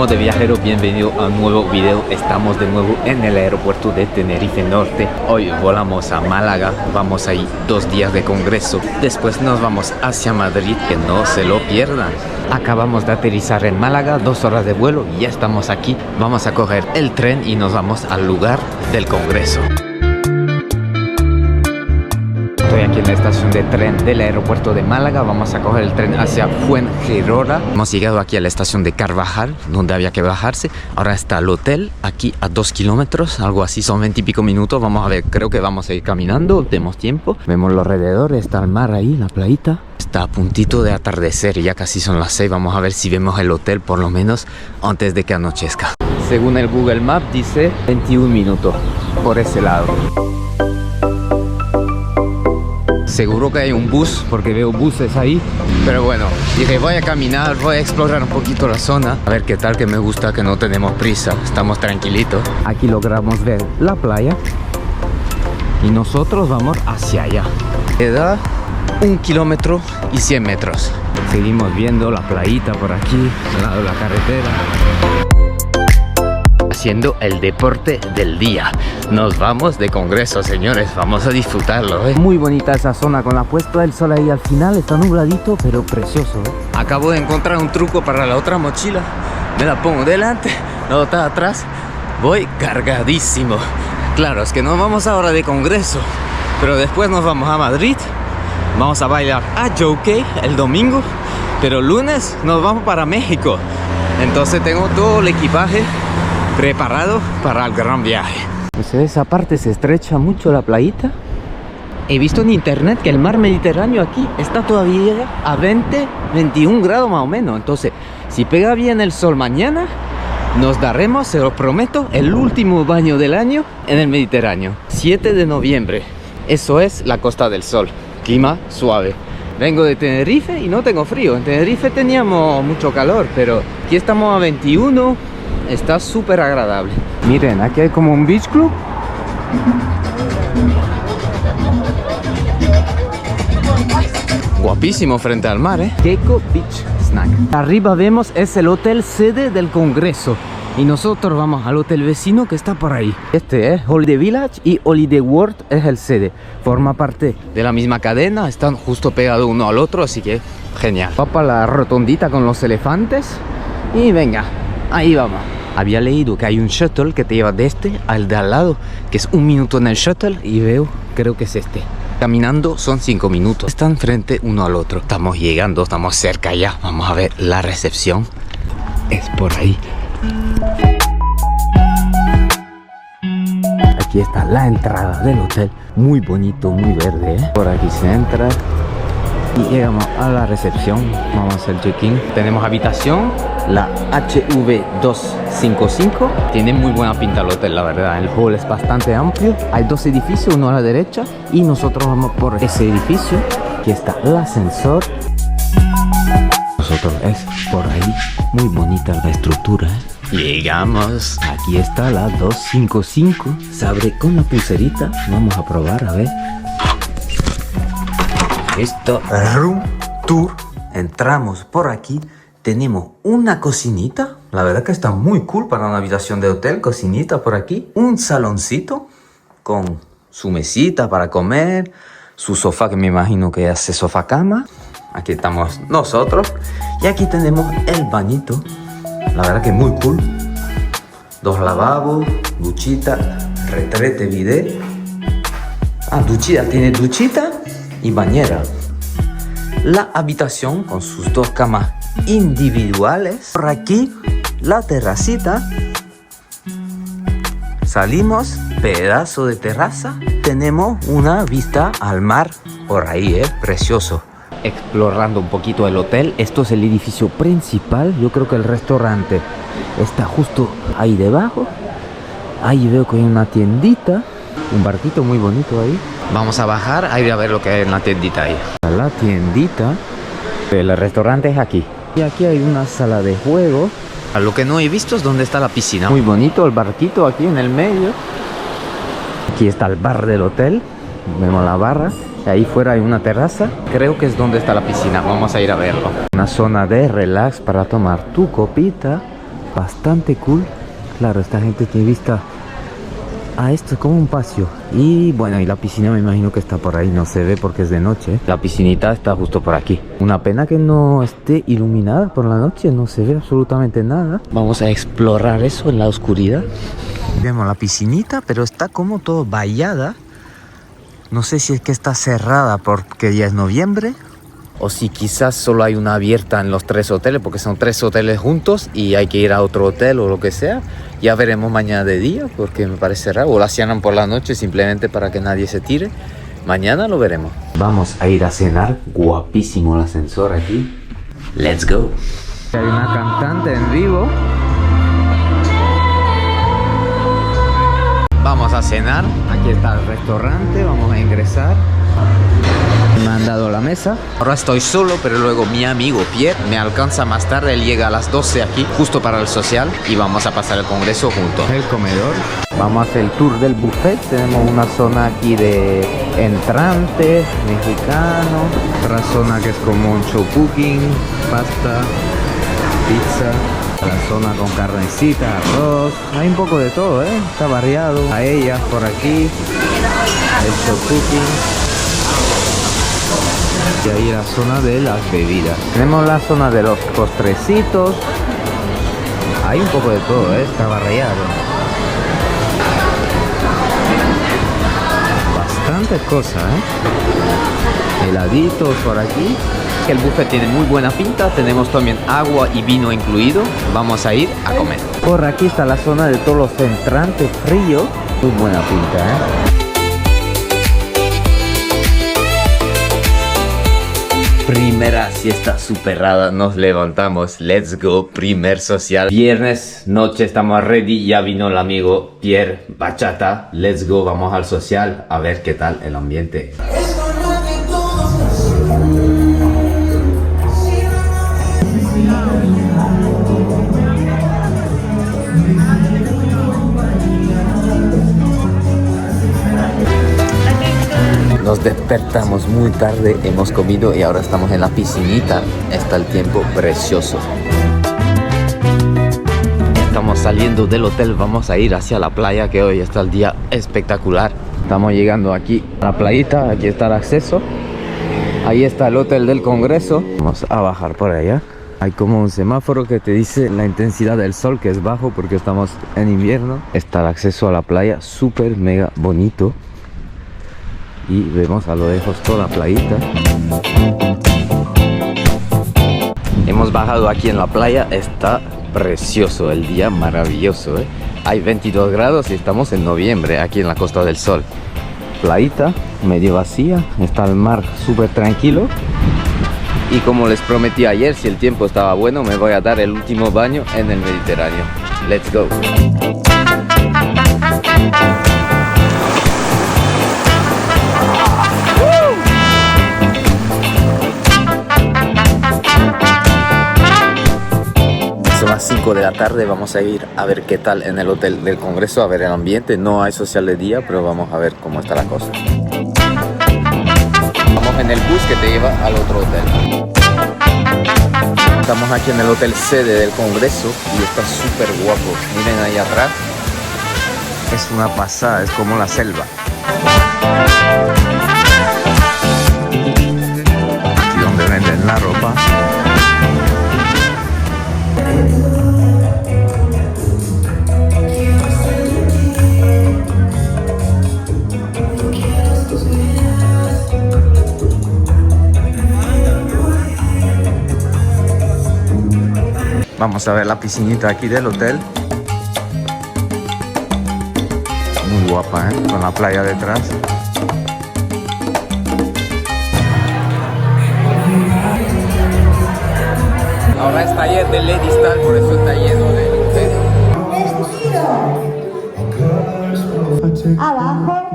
Primo de viajero, bienvenido a un nuevo video. Estamos de nuevo en el aeropuerto de Tenerife Norte. Hoy volamos a Málaga, vamos a ir 2 días de congreso. Después nos vamos hacia Madrid, que no se lo pierdan. Acabamos de aterrizar en Málaga, 2 horas de vuelo y ya estamos aquí. Vamos a coger el tren y nos vamos al lugar del congreso. Estoy aquí en la estación de tren del aeropuerto de Málaga. Vamos a coger el tren hacia Fuengirola. Hemos llegado aquí a la estación de Carvajal, donde había que bajarse. Ahora está el hotel, aquí a 2 kilómetros, algo así, son 20 y pico minutos. Vamos a ver, creo que vamos a ir caminando, tenemos tiempo. Vemos los alrededores, está el mar ahí, la playita. Está a puntito de atardecer y ya casi son las 6. Vamos a ver si vemos el hotel por lo menos antes de que anochezca. Según el Google Maps dice 21 minutos por ese lado. Seguro que hay un bus, porque veo buses ahí. Pero bueno, dije voy a caminar, voy a explorar un poquito la zona. A ver qué tal, que me gusta que no tenemos prisa, estamos tranquilitos. Aquí logramos ver la playa y nosotros vamos hacia allá. Queda 1 kilómetro y 100 metros. Seguimos viendo la playita por aquí, al lado de la carretera. Haciendo el deporte del día. Nos vamos de congreso, señores. Vamos a disfrutarlo, ¿eh? Muy bonita esa zona con la puesta del sol ahí al final. Está nubladito, pero precioso, ¿eh? Acabo de encontrar un truco para la otra mochila. Me la pongo delante, la otra atrás. Voy cargadísimo. Claro, es que nos vamos ahora de congreso, pero después nos vamos a Madrid. Vamos a bailar a Jockey el domingo, pero el lunes nos vamos para México. Entonces tengo todo el equipaje preparado para el gran viaje. Pues esa parte se estrecha mucho la playita. He visto en internet que el mar Mediterráneo aquí está todavía a 21 grados más o menos. Entonces, si pega bien el sol mañana, nos daremos, se lo prometo, el último baño del año en el Mediterráneo. 7 de noviembre. Eso es la Costa del Sol. Clima suave. Vengo de Tenerife y no tengo frío. En Tenerife teníamos mucho calor, pero aquí estamos a 21. Está súper agradable. Miren, aquí hay como un beach club. Guapísimo frente al mar, ¿eh? Keiko Beach Snack. Arriba vemos es el hotel sede del congreso. Y nosotros vamos al hotel vecino que está por ahí. Este es Holiday Village y Holiday World es el sede. Forma parte de la misma cadena. Están justo pegados uno al otro, así que genial. Va para la rotondita con los elefantes. Y venga, ahí vamos. Había leído que hay un shuttle que te lleva de este al de al lado, que es 1 minuto en el shuttle, y veo, creo que es este. Caminando son 5 minutos. Están frente uno al otro. Estamos llegando, estamos cerca ya. Vamos a ver la recepción. Es por ahí. Aquí está la entrada del hotel. Muy bonito, muy verde, ¿eh? Por aquí se entra. Y llegamos a la recepción. Vamos a hacer check-in. Tenemos habitación, la HV255. Tiene muy buena pinta el hotel, la verdad. El hall es bastante amplio. Hay 2 edificios, uno a la derecha. Y nosotros vamos por ese edificio. Aquí está el ascensor. Nosotros es por ahí. Muy bonita la estructura, ¿eh? Llegamos. Aquí está la 255. Se abre con la pulserita. Vamos a probar, a ver. Esto, room tour. Entramos por aquí. Tenemos una cocinita. La verdad que está muy cool para una habitación de hotel. Cocinita por aquí. Un saloncito con su mesita para comer. Su sofá, que me imagino que hace sofá cama. Aquí estamos nosotros. Y aquí tenemos el bañito. La verdad que muy cool. 2 lavabos, duchita, retrete, bidet. Duchita, tiene duchita y bañera. La habitación con sus 2 camas individuales. Por aquí la terracita. Salimos, pedazo de terraza. Tenemos una vista al mar por ahí, precioso. Explorando un poquito el hotel. Esto es el edificio principal. Yo creo que el restaurante está justo ahí debajo. Ahí veo que hay una tiendita, un barquito muy bonito ahí. Vamos a bajar a ir a ver lo que hay en la tiendita ahí. La tiendita. El restaurante es aquí. Y aquí hay una sala de juego. Lo que no he visto es dónde está la piscina. Muy bonito el barquito aquí en el medio. Aquí está el bar del hotel. Vemos la barra. Ahí fuera hay una terraza. Creo que es donde está la piscina. Vamos a ir a verlo. Una zona de relax para tomar tu copita. bastante cool. Claro, esta gente tiene vista a esto, es como un patio. Y bueno, y la piscina me imagino que está por ahí, no se ve porque es de noche. La piscinita está justo por aquí. Una pena que no esté iluminada por la noche, no se ve absolutamente nada. Vamos a explorar eso en la oscuridad. Vemos la piscinita, pero está como todo vallada. No sé si es que está cerrada porque ya es noviembre, o si quizás solo hay una abierta en los 3 hoteles, porque son 3 hoteles juntos y hay que ir a otro hotel o lo que sea. Ya veremos mañana de día, porque me parece raro. O la cierran por la noche simplemente para que nadie se tire. Mañana lo veremos. Vamos a ir a cenar. Guapísimo el ascensor aquí. Let's go. Hay una cantante en vivo. Vamos a cenar. Aquí está el restaurante. Vamos a ingresar. Me han dado la mesa. Ahora estoy solo, pero luego mi amigo Pierre me alcanza más tarde. Él llega a las 12 aquí, justo para el social, y vamos a pasar el congreso juntos. El comedor. Vamos a hacer el tour del buffet. Tenemos una zona aquí de entrantes, mexicano. Otra zona que es como un show cooking, pasta, pizza. La zona con carnecita, arroz. Hay un poco de todo, está variado. Paellas por aquí. El show cooking. Y ahí la zona de las bebidas. Tenemos la zona de los postrecitos. Hay un poco de todo, está variado. Bastantes cosas, heladitos por aquí. El buffet tiene muy buena pinta. Tenemos también agua y vino incluido. Vamos a ir a comer. Por aquí está la zona de todos los entrantes fríos. Muy buena pinta, Primera siesta superada, nos levantamos, let's go, primer social. Viernes noche, estamos ready, ya vino el amigo Pierre Bachata, let's go, vamos al social, a ver qué tal el ambiente. Nos despertamos muy tarde, hemos comido y ahora estamos en la piscinita. Está el tiempo precioso. Estamos saliendo del hotel, vamos a ir hacia la playa, que hoy está el día espectacular. Estamos llegando aquí a la playita, aquí está el acceso. Ahí está el hotel del Congreso. Vamos a bajar por allá. Hay como un semáforo que te dice la intensidad del sol, que es bajo porque estamos en invierno. Está el acceso a la playa, súper mega bonito. Y vemos a lo lejos toda la playita. Hemos bajado aquí en la playa, está precioso, el día maravilloso, Hay 22 grados y estamos en noviembre aquí en la Costa del Sol. Playita medio vacía, está el mar súper tranquilo. Y como les prometí ayer, si el tiempo estaba bueno, me voy a dar el último baño en el Mediterráneo. Let's go. Son las 5 de la tarde, vamos a ir a ver qué tal en el hotel del Congreso, a ver el ambiente. No hay social de día, pero vamos a ver cómo está la cosa. Vamos en el bus que te lleva al otro hotel. Estamos aquí en el hotel sede del Congreso y está súper guapo. Miren ahí atrás. Es una pasada, es como la selva. Aquí donde venden la ropa. Vamos a ver la piscinita aquí del hotel. Muy guapa, con la playa detrás. Ahora es taller de Lady Star, por eso está lleno de hotel. Abajo.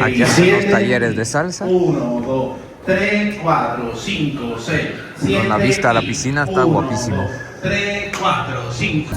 Aquí hacemos talleres de salsa. 1, 2, 3, 4, 5, 6, 7. Con la vista a la piscina está guapísimo. 3, 4, 5.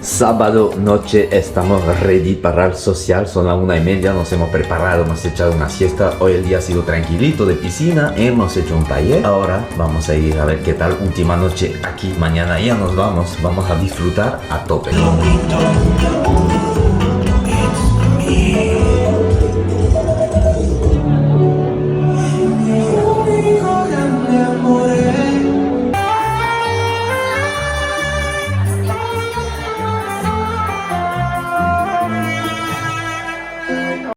Sábado noche estamos ready para el social, son las 1:30, nos hemos preparado, hemos echado una siesta. Hoy el día ha sido tranquilito de piscina, hemos hecho un taller. Ahora vamos a ir a ver qué tal última noche aquí. Mañana ya nos vamos a disfrutar a tope.